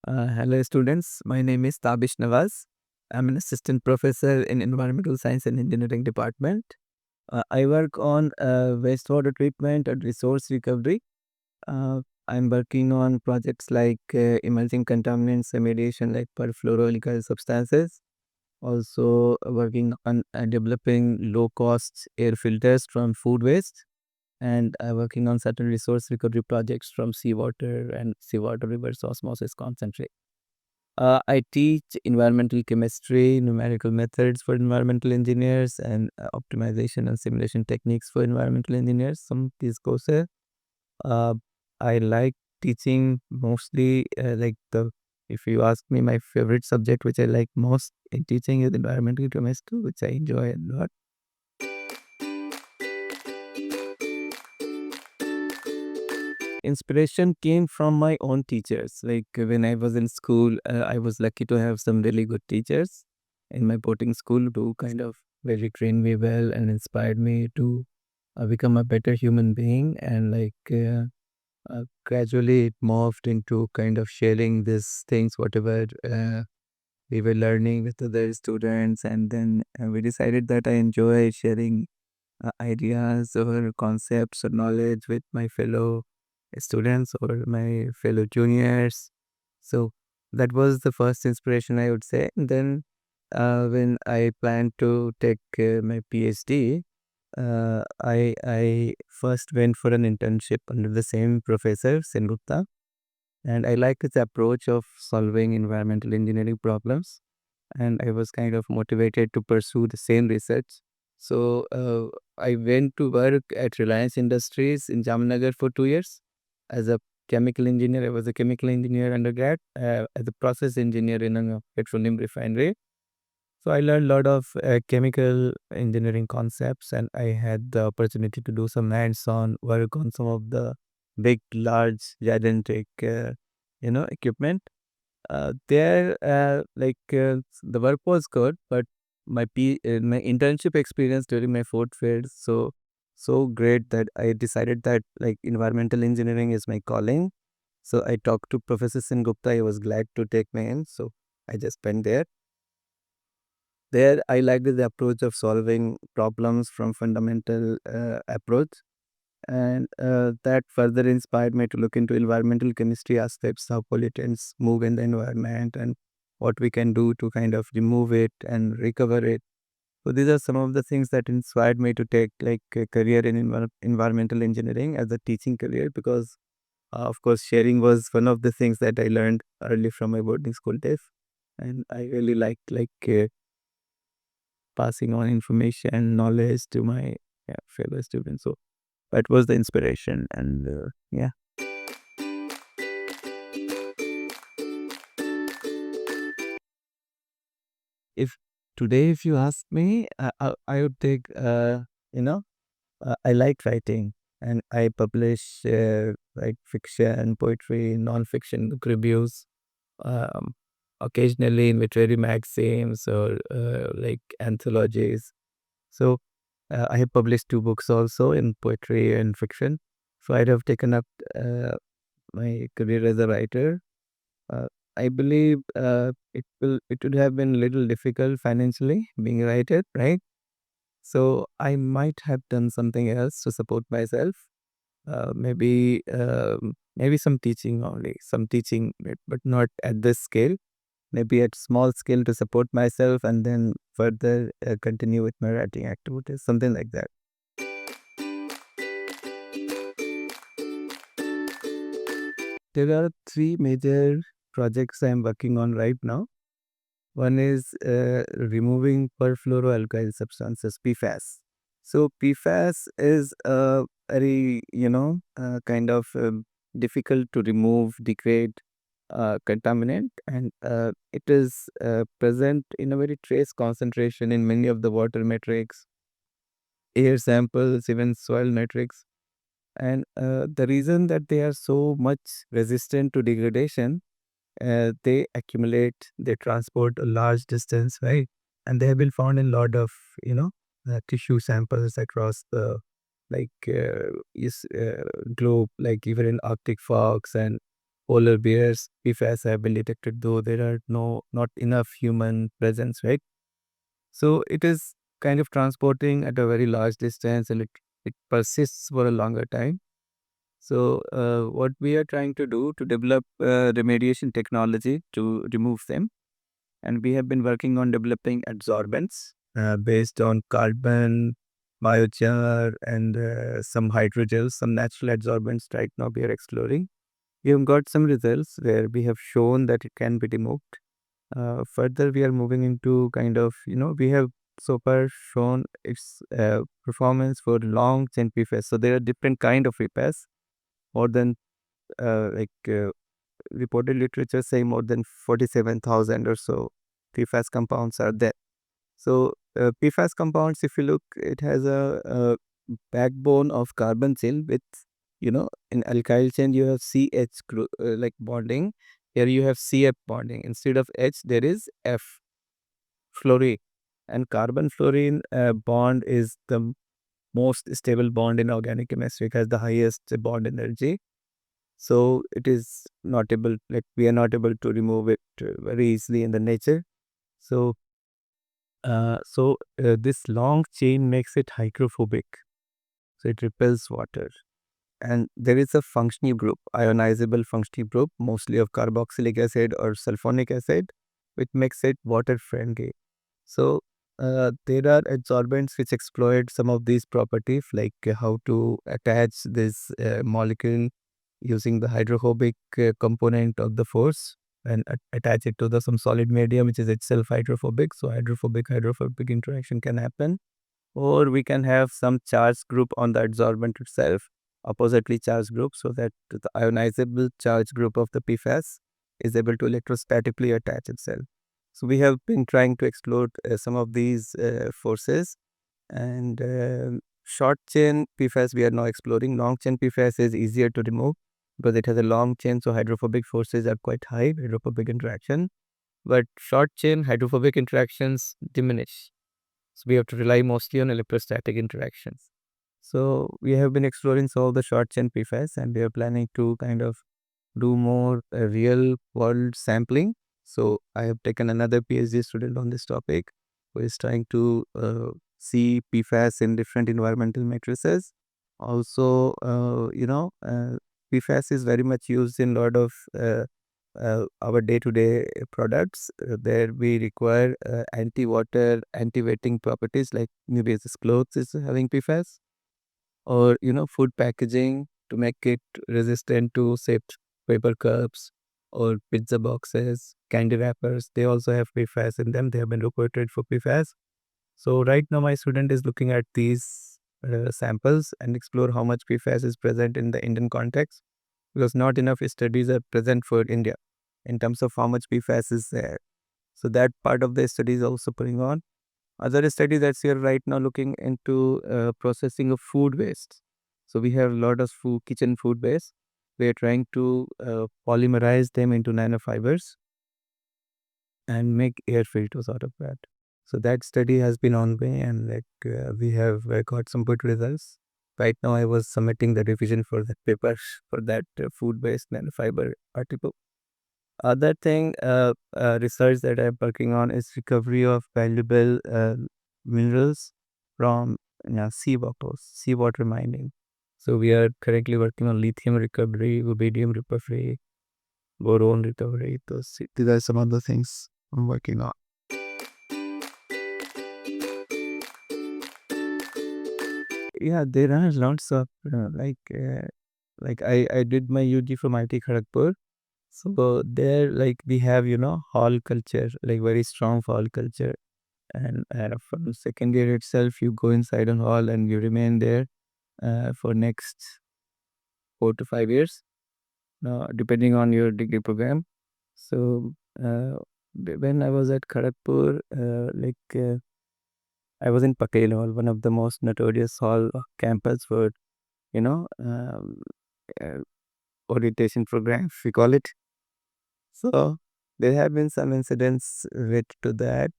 Hello, students. My name is Tabish Nawaz. I'm an assistant professor in Environmental Science and Engineering Department. I work on wastewater treatment and resource recovery. Uh, I'm working on projects like emerging contaminants remediation, like perfluoroalkyl substances. Also working on developing low-cost air filters from food waste, and working on certain resource recovery projects from seawater and seawater reverse osmosis concentrate. I teach environmental chemistry, numerical methods for environmental engineers, and optimization and simulation techniques for environmental engineers. Some of these courses. Uh, I like teaching mostly if you ask me, my favorite subject, which I like most in teaching, is environmental chemistry, which I enjoy a lot. Inspiration came from my own teachers. Like when I was in school, I was lucky to have some really good teachers in my boarding school who kind of really trained me well and inspired me to become a better human being. And gradually it morphed into kind of sharing these things, whatever we were learning with other students. And then we decided that I enjoy sharing ideas or concepts or knowledge with my fellow students or my fellow juniors. So that was the first inspiration, I would say. And then when I planned to take my PhD, I first went for an internship under the same professor, Sengupta, and I liked his approach of solving environmental engineering problems, and I was kind of motivated to pursue the same research. So I went to work at Reliance Industries in Jamnagar for 2 years as a chemical engineer. I was a chemical engineer undergrad, as a process engineer in a petroleum refinery. So I learned a lot of chemical engineering concepts, and I had the opportunity to do some hands-on work on some of the big, large, gigantic, equipment. The work was good, but my internship experience during my fourth phase so great that I decided that like environmental engineering is my calling. So I talked to Professor Sin Gupta. He was glad to take me in. So I just went there. There, I liked the approach of solving problems from fundamental approach, and that further inspired me to look into environmental chemistry aspects, how pollutants move in the environment, and what we can do to kind of remove it and recover it. So these are some of the things that inspired me to take like a career in environmental engineering as a teaching career, because of course sharing was one of the things that I learned early from my boarding school days, and I really liked passing on information, knowledge to my fellow students. So that was the inspiration, and yeah. If today, if you ask me, I would take, you know, I like writing, and I publish like fiction, poetry, non-fiction book reviews, um, occasionally in literary magazines or like anthologies. So I have published two books also in poetry and fiction. So I have taken up my career as a writer. Uh, I believe it would have been a little difficult financially being a writer, right? So I might have done something else to support myself. Maybe some teaching only, some teaching, but not at this scale. Maybe at small scale to support myself, and then further continue with my writing activities, something like that. There are three major projects I am working on right now. One is removing perfluoroalkyl substances, PFAS. So PFAS is a very, kind of difficult to remove, degrade contaminant, and it is present in a very trace concentration in many of the water metrics, air samples, even soil metrics. And the reason that they are so much resistant to degradation, they accumulate, they transport a large distance, right? And they have been found in a lot of, tissue samples across the like globe, like even in Arctic fogs and polar bears, PFAS have been detected, though there are not enough human presence, right? So it is kind of transporting at a very large distance, and it persists for a longer time. So what we are trying to do to develop remediation technology to remove them, and we have been working on developing adsorbents based on carbon, biochar, and some hydrogels, some natural adsorbents. Right now we are exploring. We have got some results where we have shown that it can be removed. Further, we are moving into kind of, we have so far shown its performance for long chain PFAS. So there are different kind of PFAS, more than like reported literature say more than 47,000 or so PFAS compounds are there. So PFAS compounds, if you look, it has a backbone of carbon chain with, in alkyl chain you have CH like bonding. Here you have CF bonding. Instead of H, there is F, fluorine. And carbon fluorine bond is the most stable bond in organic chemistry. It has the highest bond energy. So it is not able, like we are not able to remove it very easily in the nature. So this long chain makes it hydrophobic. So it repels water. And there is a functional group, ionizable functional group, mostly of carboxylic acid or sulfonic acid, which makes it water friendly. So there are adsorbents which exploit some of these properties, like how to attach this molecule using the hydrophobic component of the force and attach it to the some solid medium which is itself hydrophobic. So hydrophobic interaction can happen, or we can have some charge group on the adsorbent itself, oppositely charged group, so that the ionizable charge group of the PFAS is able to electrostatically attach itself. So we have been trying to explore some of these forces, and short chain PFAS we are now exploring. Long chain PFAS is easier to remove because it has a long chain, so hydrophobic forces are quite high, hydrophobic interaction. But short chain hydrophobic interactions diminish. So we have to rely mostly on electrostatic interactions. So we have been exploring some of the short chain PFAS, and we are planning to kind of do more real world sampling. So I have taken another PhD student on this topic who is trying to see PFAS in different environmental matrices. Also, PFAS is very much used in a lot of our day-to-day products. There we require anti-water, anti-wetting properties, like maybe this clothes is having PFAS, or food packaging to make it resistant to say paper cups or pizza boxes, candy wrappers. They also have PFAS in them. They have been reported for PFAS. So right now my student is looking at these samples and explore how much PFAS is present in the Indian context, because not enough studies are present for India in terms of how much PFAS is there. So that part of the study is also going on. Other study that we are right now looking into processing of food waste. So we have a lot of kitchen food waste. We are trying to polymerize them into nanofibers and make air filters out of that. So that study has been ongoing, and we have got some good results. Right now, I was submitting the revision for that paper for that food waste nanofiber article. Other thing, research that I'm working on is recovery of valuable minerals from seawater mining. So we are currently working on lithium recovery, rubidium recovery, boron recovery. These are some of the things I'm working on. Yeah, there are lots of I did my UG from IIT Kharagpur. So there, like we have, hall culture, like very strong hall culture. And from second year itself, you go inside an hall and you remain there for next 4 to 5 years, depending on your degree program. So when I was at Kharagpur, I was in Patel Hall, one of the most notorious hall campus for, you know, um, uh, orientation programs, we call it. So there have been some incidents related to that.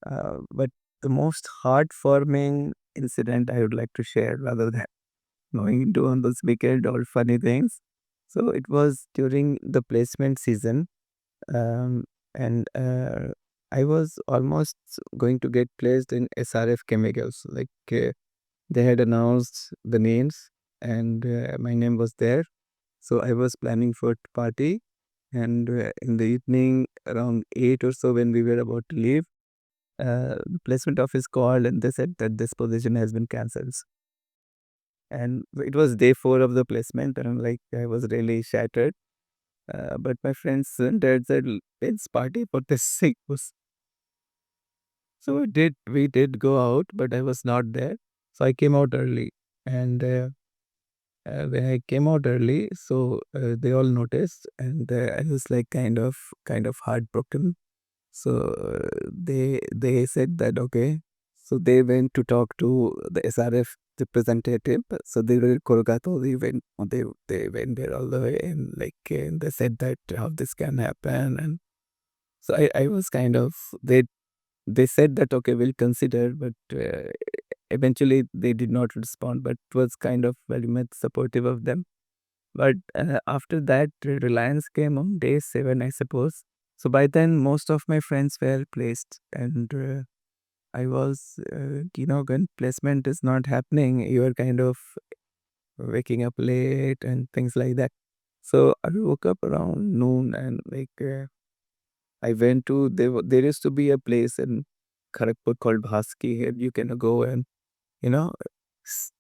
But the most heartwarming incident I would like to share, rather than going into on those wicked or funny things, So it was during the placement season, um, and I was almost going to get placed in SRF Chemicals. They had announced the names, and my name was there. So I was planning for party, and in the evening around 8 or so, when we were about to leave, the placement office called and they said that this position has been cancelled. And it was day 4 of the placement, and like I was really shattered. But my friends and dad said, Let's party for this sake." So we did go out, but I was not there. So I came out early. And when I came out early, so they all noticed, and I was like kind of heartbroken. So they said that okay. So they went to talk to the SRF representative. So they were in Kolkata. They went there all the way, and and they said that how this can happen. And so I was kind of they said that okay, we'll consider, but eventually they did not respond. But it was kind of very much supportive of them. But after that, Reliance came on day 7, I suppose. So by then, most of my friends were placed, and I was, when placement is not happening, you are kind of waking up late and things like that. So I woke up around noon, and I went to there used to be a place in Kharagpur called Bhaski. Here you can go and you know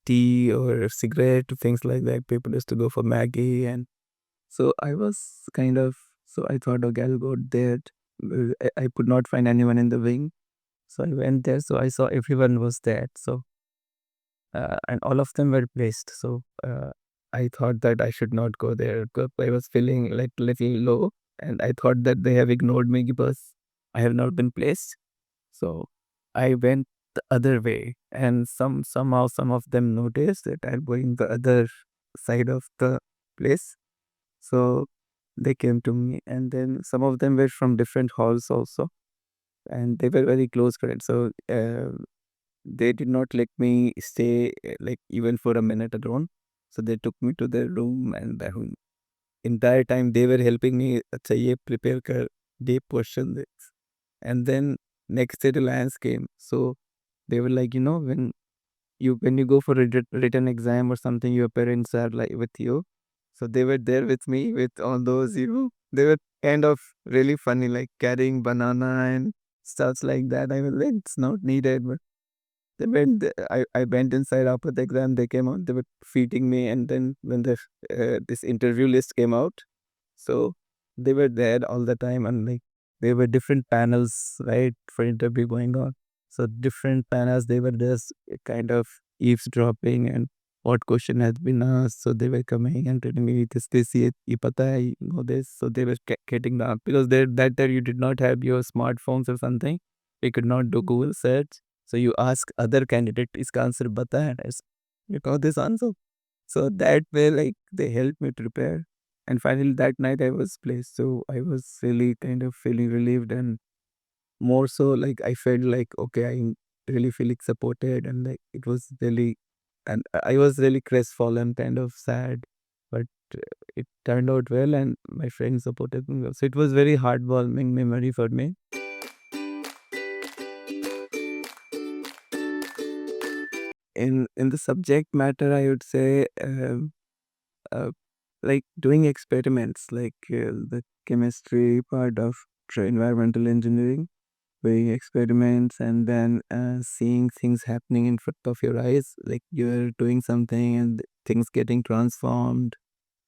tea or cigarette, things like that. People used to go for Maggie. And so I was kind of, so I thought, okay, I'll go there. I could not find anyone in the wing. So I went there. So I saw everyone was there. So, and all of them were placed. So I thought that I should not go there because I was feeling like little low. And I thought that they have ignored me because I have not been placed. So I went the other way. And somehow some of them noticed that I'm going the other side of the place. So they came to me, and then some of them were from different halls also, and they were very close friends. So they did not let me stay like even for a minute alone. So they took me to their room, and entire time they were helping me. अच्छा ये prepare कर, ये question this, and then next day Reliance came. So they were like, when you go for a written exam or something, your parents are like with you. So they were there with me with all those, they were kind of really funny, like carrying banana and stuff like that. I was like, it's not needed. But I went inside after the exam. They came out, they were feeding me. And then when this interview list came out, so they were there all the time, and there were different panels, right, for interview going on. So different panels, they were just kind of eavesdropping and what question has been asked. So they were coming and telling me this ye pata hai, you know this. So they were getting the because that time you did not have your smartphones or something. We could not do Google search. So you ask other candidate, iska answer bata hai. You know this answer. So that way, they helped me prepare. And finally, that night I was placed. So I was really kind of feeling relieved, and more so like I felt like, okay, I'm really feeling supported, and like it was really, and I was really crestfallen, kind of sad, but uh, it turned out well, and my friends supported me well. So it was very heartwarming memory for me. In the subject matter, I would say, uh, like doing experiments, the chemistry part of environmental engineering, doing experiments, and then seeing things happening in front of your eyes, like you're doing something and things getting transformed.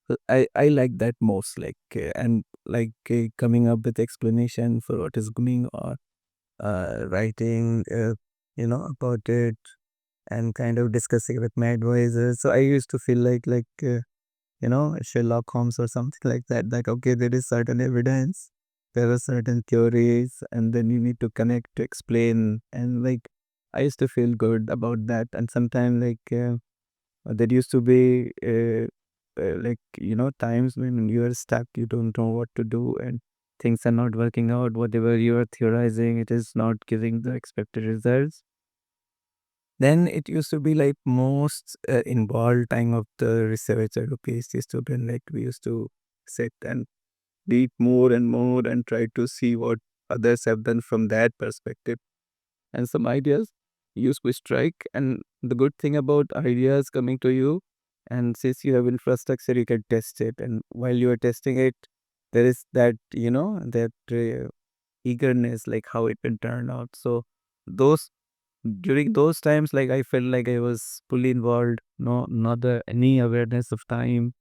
So I like that most, and coming up with explanation for what is going on, writing, about it, and kind of discussing with my advisors. So I used to feel Sherlock Holmes or something like that. Like, okay, there is certain evidence, there are certain theories, and then you need to connect to explain. And I used to feel good about that. And sometimes, there used to be, times when you are stuck, you don't know what to do, and things are not working out. Whatever you are theorizing, it is not giving the expected results. Then it used to be like most involved time of the researcher or PhD student. Like we used to sit and read more and more and try to see what others have done from that perspective. And some ideas used to strike. And the good thing about ideas coming to you, and since you have infrastructure, you can test it. And while you are testing it, there is that, that eagerness, like how it can turn out. So those during those times, like I felt like I was fully involved, no, not any awareness of time,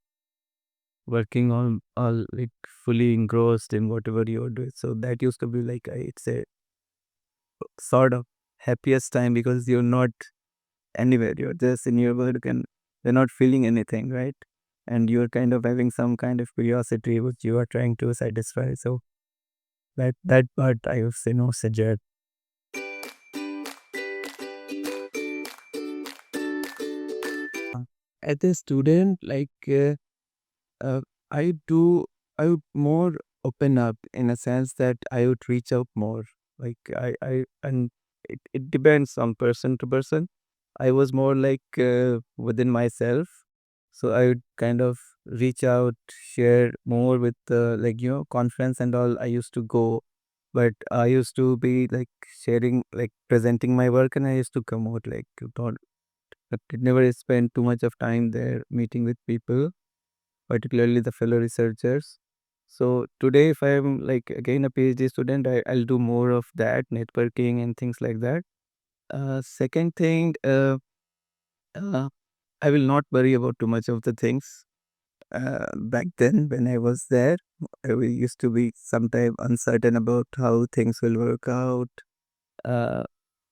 working on all like fully engrossed in whatever you're doing. So that used to be like it's a sort of happiest time because you're not anywhere, you're just in your work and you're not feeling anything, right? And you're kind of having some kind of curiosity which you are trying to satisfy. So that part I would say no suggest. As a student, uh, I do, I would more open up in a sense that I would reach out more. And it depends on person to person. I was more within myself. So I would kind of reach out, share more with conference and all. I used to go, but I used to be like sharing, like presenting my work, and I used to come out like not, I did never spend too much of time there meeting with people, particularly the fellow researchers. So today, if I'm like again a PhD student, I'll do more of that networking and things like that. Second thing, uh, I will not worry about too much of the things. Back then, when I was there, used to be sometimes uncertain about how things will work out. Uh,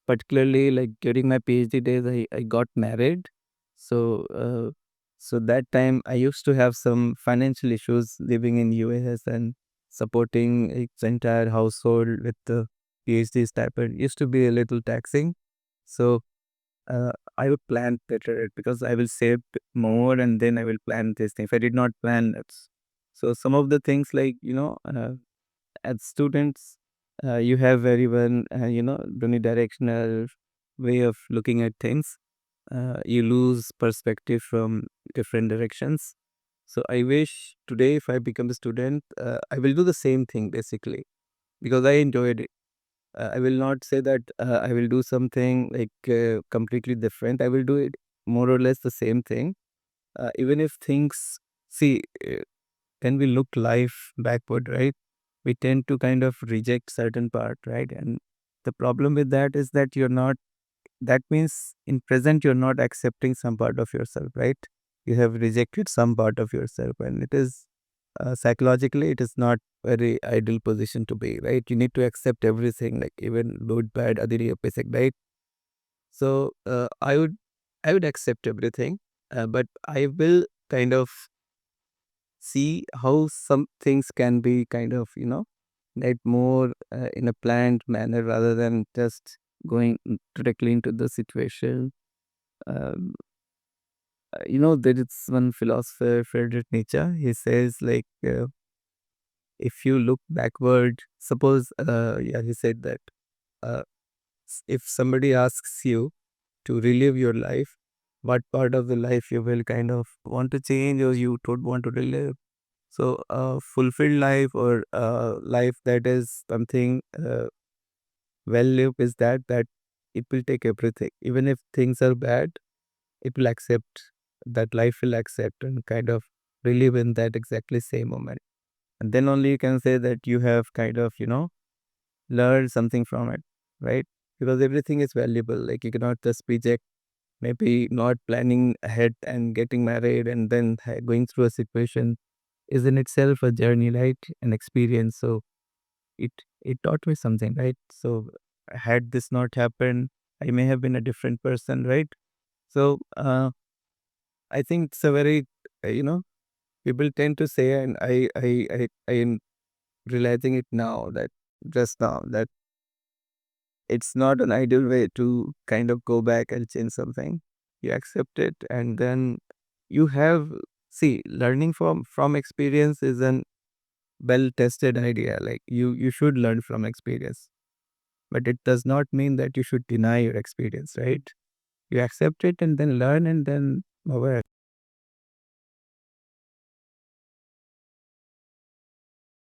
Particularly like during my PhD days, I got married. So, so that time I used to have some financial issues living in US and supporting its entire household with the PhD stipend used to be a little taxing. So, I would plan better because I will save more and then I will plan this thing. If I did not plan, it's so some of the things as students, you have very well, unidirectional way of looking at things. You lose perspective from different directions. So I wish today, if I become a student, I will do the same thing basically because I enjoyed it. I will not say that I will do something completely different. I will do it more or less the same thing. Even if things, see, when we look life backward, right? We tend to kind of reject certain part, right? And the problem with that is that you're not, that means in present you're not accepting some part of yourself, right? You have rejected some part of yourself, and it is psychologically it is not very ideal position to be, right? You need to accept everything, like even good, bad, adiri, basic, right? So I would accept everything, but I will kind of see how some things can be kind of, made more in a planned manner rather than just going directly into the situation. Um, there is one philosopher, Friedrich Nietzsche. He says, if you look backward, suppose, yeah, he said that uh, if somebody asks you to relive your life, what part of the life you will kind of want to change or you don't want to relive? So, fulfilled life or life that is something well lived is that it will take everything. Even if things are bad, it will accept that life will accept and kind of relive in that exactly same moment. And then only you can say that you have kind of, learned something from it, right? Because everything is valuable. Like you cannot just reject maybe not planning ahead and getting married and then going through a situation is in itself a journey, right? An experience. So it it taught me something, right? So had this not happened, I may have been a different person, right? So I think it's a very people tend to say, and I am realizing it now that just now that it's not an ideal way to kind of go back and change something. You accept it, and then you have, see, learning from experience is an well tested idea. Like you should learn from experience, but it does not mean that you should deny your experience, right? You accept it and then learn and then move ahead.